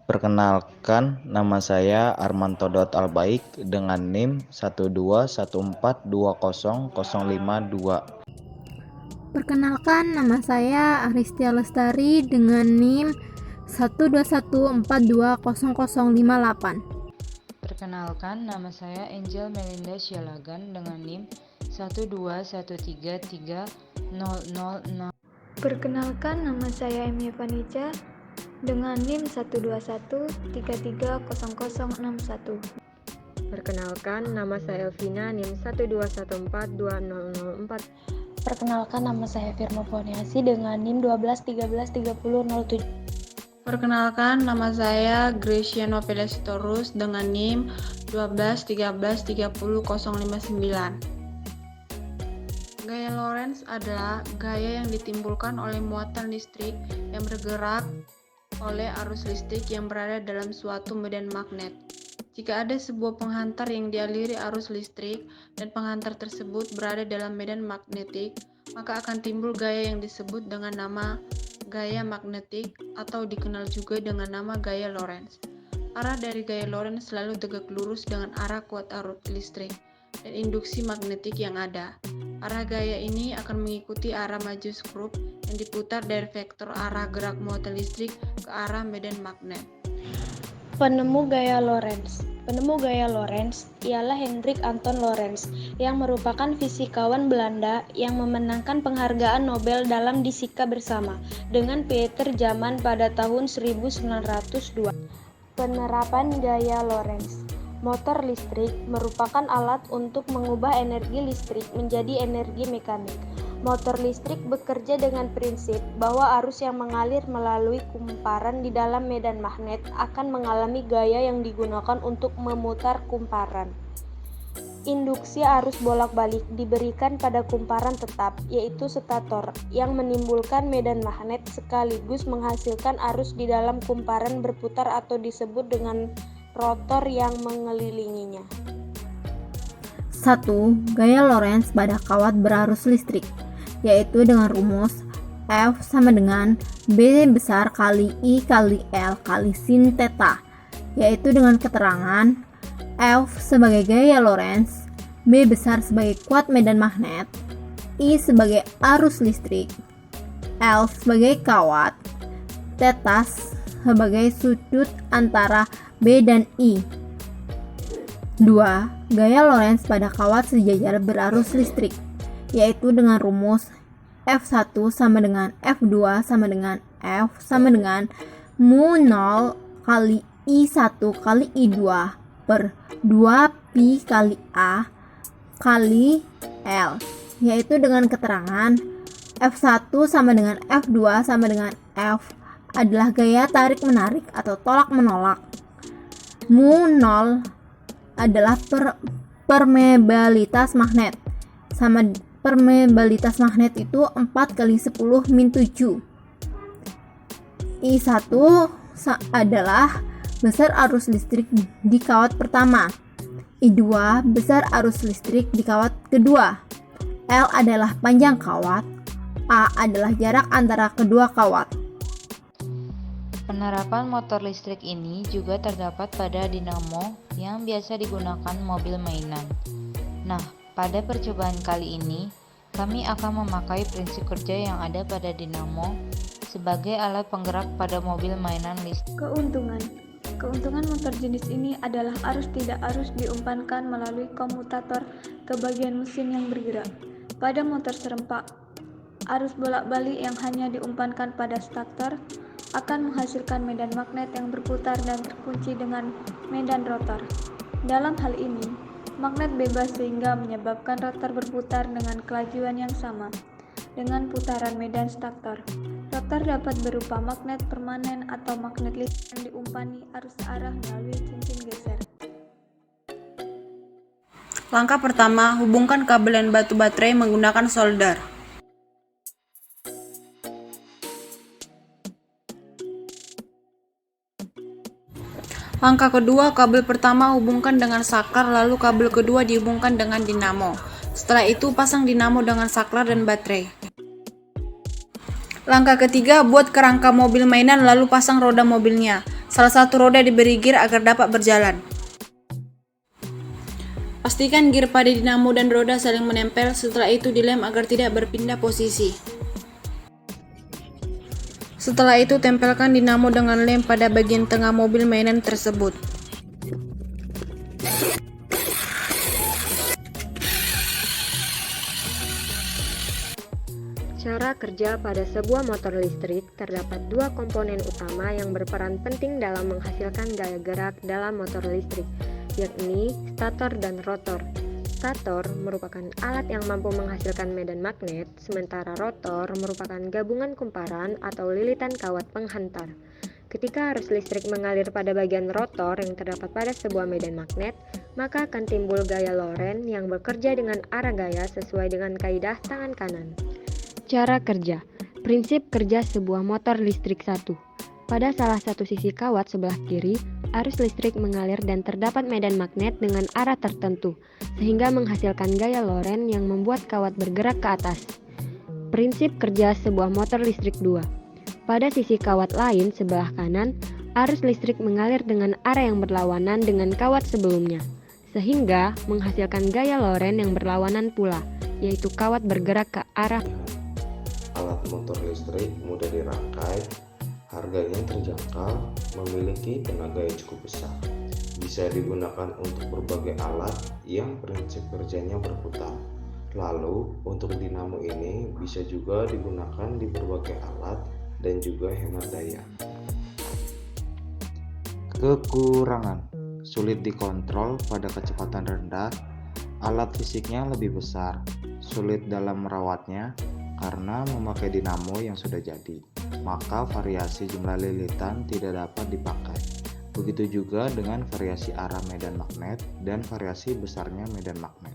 Perkenalkan, nama saya Armanto.Albaik dengan NIM 121420052. Perkenalkan, nama saya Aristia Lestari dengan NIM 121420058. Perkenalkan, nama saya Angel Melinda Syalagan dengan NIM 121330006. Perkenalkan, nama saya Emi Vanica dengan NIM 121330061. Perkenalkan, nama saya Elvina, NIM 121420004. Perkenalkan, nama saya Firma Poniasi dengan NIM 12133007. Perkenalkan, nama saya Gracia Novelesitorus dengan NIM 12133059. Gaya Lorentz adalah gaya yang ditimbulkan oleh muatan listrik yang bergerak oleh arus listrik yang berada dalam suatu medan magnet. Jika ada sebuah penghantar yang dialiri arus listrik dan penghantar tersebut berada dalam medan magnetik, maka akan timbul gaya yang disebut dengan nama gaya magnetik atau dikenal juga dengan nama gaya Lorentz. Arah dari gaya Lorentz selalu tegak lurus dengan arah kuat arus listrik dan induksi magnetik yang ada. Arah gaya ini akan mengikuti arah maju skrup yang diputar dari vektor arah gerak muatan listrik ke arah medan magnet. Penemu gaya Lorentz. Penemu gaya Lorentz ialah Hendrik Anton Lorentz yang merupakan fisikawan Belanda yang memenangkan penghargaan Nobel dalam fisika bersama dengan Pieter Zaman pada tahun 1902. Penerapan gaya Lorentz. Motor listrik merupakan alat untuk mengubah energi listrik menjadi energi mekanik. Motor listrik bekerja dengan prinsip bahwa arus yang mengalir melalui kumparan di dalam medan magnet akan mengalami gaya yang digunakan untuk memutar kumparan. Induksi arus bolak-balik diberikan pada kumparan tetap, yaitu stator, yang menimbulkan medan magnet sekaligus menghasilkan arus di dalam kumparan berputar atau disebut dengan rotor yang mengelilinginya. 1. Gaya Lorentz pada kawat berarus listrik, yaitu dengan rumus F sama dengan B besar kali I kali L kali sin theta, yaitu dengan keterangan F sebagai gaya Lorentz, B besar sebagai kuat medan magnet, I sebagai arus listrik, L sebagai kawat, theta sebagai sudut antara B dan I. 2. Gaya Lorentz pada kawat sejajar berarus listrik, yaitu dengan rumus F1 sama dengan F2 sama dengan F sama dengan mu 0 kali I1 kali I2 per 2pi kali A kali L, yaitu dengan keterangan F1 sama dengan F2 sama dengan F adalah gaya tarik-menarik atau tolak-menolak. Mu 0 adalah permeabilitas magnet. Sama permeabilitas magnet itu 4 kali 10 min 7. I1 adalah besar arus listrik di kawat pertama. I2 besar arus listrik di kawat kedua. L adalah panjang kawat. A adalah jarak antara kedua kawat. Penerapan motor listrik ini juga terdapat pada dinamo yang biasa digunakan mobil mainan. Nah, pada percobaan kali ini, kami akan memakai prinsip kerja yang ada pada dinamo sebagai alat penggerak pada mobil mainan listrik. Keuntungan motor jenis ini adalah arus tidak harus diumpankan melalui komutator ke bagian mesin yang bergerak. Pada motor serempak, arus bolak-balik yang hanya diumpankan pada stator akan menghasilkan medan magnet yang berputar dan terkunci dengan medan rotor. Dalam hal ini, magnet bebas sehingga menyebabkan rotor berputar dengan kelajuan yang sama dengan putaran medan stator. Rotor dapat berupa magnet permanen atau magnet listrik yang diumpani arus arah melalui cincin geser. Langkah pertama, hubungkan kabel dan batu baterai menggunakan solder. Langkah kedua, kabel pertama hubungkan dengan saklar, lalu kabel kedua dihubungkan dengan dinamo. Setelah itu, pasang dinamo dengan saklar dan baterai. Langkah ketiga, buat kerangka mobil mainan lalu pasang roda mobilnya. salah satu roda diberi gear agar dapat berjalan. Pastikan gear pada dinamo dan roda saling menempel, setelah itu dilem agar tidak berpindah posisi. Setelah itu tempelkan dinamo dengan lem pada bagian tengah mobil mainan tersebut. Cara kerja pada sebuah motor listrik, terdapat dua komponen utama yang berperan penting dalam menghasilkan gaya gerak dalam motor listrik, yakni stator dan rotor. Stator merupakan alat yang mampu menghasilkan medan magnet, sementara rotor merupakan gabungan kumparan atau lilitan kawat penghantar. Ketika arus listrik mengalir pada bagian rotor yang terdapat pada sebuah medan magnet, maka akan timbul gaya Lorentz yang bekerja dengan arah gaya sesuai dengan kaidah tangan kanan. Cara kerja. Prinsip kerja sebuah motor listrik 1. Pada salah satu sisi kawat sebelah kiri, arus listrik mengalir dan terdapat medan magnet dengan arah tertentu, sehingga menghasilkan gaya Lorentz yang membuat kawat bergerak ke atas. Prinsip kerja sebuah motor listrik 2. Pada sisi kawat lain sebelah kanan, arus listrik mengalir dengan arah yang berlawanan dengan kawat sebelumnya, sehingga menghasilkan gaya Lorentz yang berlawanan pula, yaitu kawat bergerak ke arah. Alat motor listrik mudah dirangkai, harganya terjangkau, memiliki tenaga yang cukup besar. Bisa digunakan untuk berbagai alat yang prinsip kerjanya berputar. Lalu, untuk dinamo ini bisa juga digunakan di berbagai alat dan juga hemat daya. Kekurangan: sulit dikontrol pada kecepatan rendah, alat fisiknya lebih besar, sulit dalam merawatnya karena memakai dinamo yang sudah jadi, maka variasi jumlah lilitan tidak dapat dipakai. Begitu juga dengan variasi arah medan magnet dan variasi besarnya medan magnet.